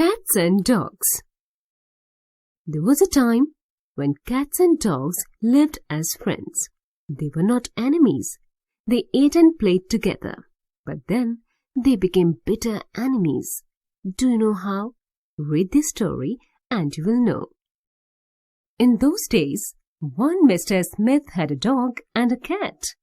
Cats and dogs. There was a time when cats and dogs lived as friends. They were not enemies. They ate and played together. But then they became bitter enemies. Do you know how? Read this story and you will know. In those days, one Mr. Smith had a dog and a cat.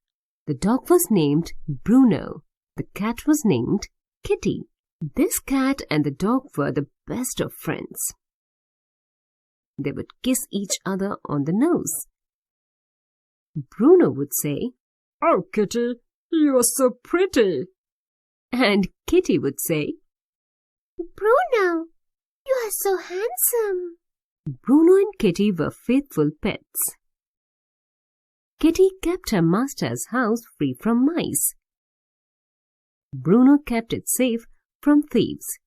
The dog was named Bruno. The cat was named Kitty. This cat and the dog were the best of friends. They would kiss each other on the nose. Bruno would say, "Oh, Kitty, you are so pretty." And Kitty would say, "Bruno, you are so handsome." Bruno and Kitty were faithful pets. Kitty kept her master's house free from mice. Bruno kept it safe from thieves.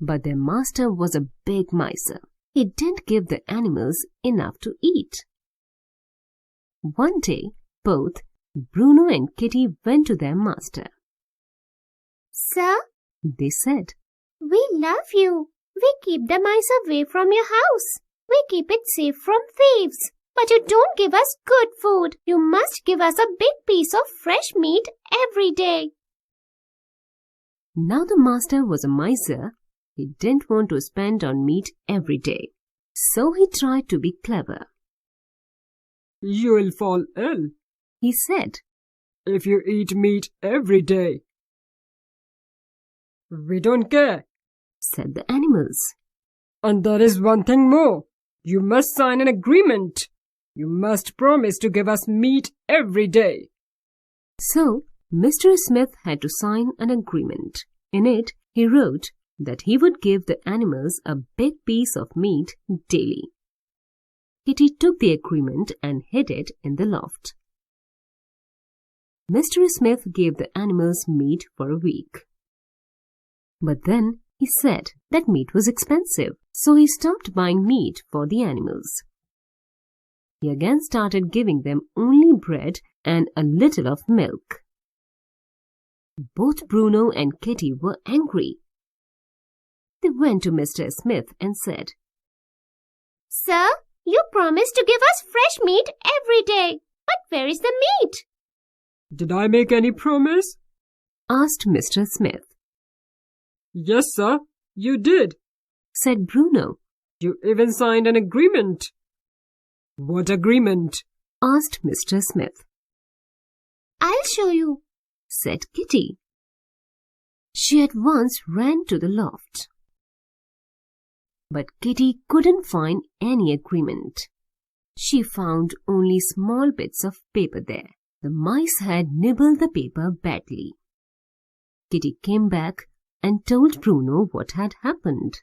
But their master was a big miser. He didn't give the animals enough to eat. One day, both Bruno and Kitty went to their master. "Sir," they said, "we love you. We keep the mice away from your house. We keep it safe from thieves. But you don't give us good food. You must give us a big piece of fresh meat every day." Now the master was a miser. He didn't want to spend on meat every day. So he tried to be clever. "You will fall ill," he said, "if you eat meat every day." "We don't care," said the animals. "And there is one thing more. You must sign an agreement. You must promise to give us meat every day." So Mr. Smith had to sign an agreement. In it, he wrote that he would give the animals a big piece of meat daily. Kitty took the agreement and hid it in the loft. Mr. Smith gave the animals meat for a week. But then he said that meat was expensive, so he stopped buying meat for the animals. He again started giving them only bread and a little of milk. Both Bruno and Kitty were angry. They went to Mr. Smith and said, "Sir, you promised to give us fresh meat every day. But where is the meat?" "Did I make any promise?" asked Mr. Smith. "Yes, sir, you did," said Bruno. "You even signed an agreement." "What agreement?" asked Mr. Smith. "I'll show you," said Kitty. She at once ran to the loft. But Kitty couldn't find any agreement. She found only small bits of paper there. The mice had nibbled the paper badly. Kitty came back and told Bruno what had happened.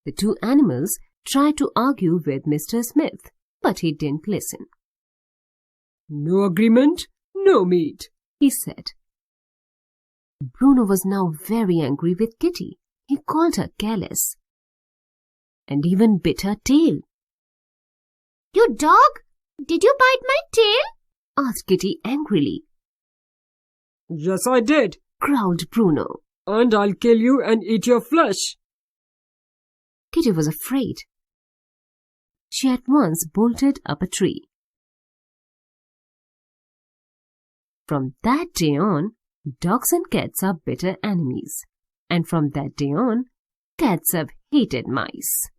The two animals tried to argue with Mr. Smith, but he didn't listen. "No agreement, no meat," he said. Bruno was now very angry with Kitty. He called her careless and even bit her tail. "You dog! Did you bite my tail?" asked Kitty angrily. "Yes, I did," growled Bruno. "And I'll kill you and eat your flesh." Kitty was afraid. She at once bolted up a tree. From that day on, dogs and cats are bitter enemies. And from that day on, cats have hated mice.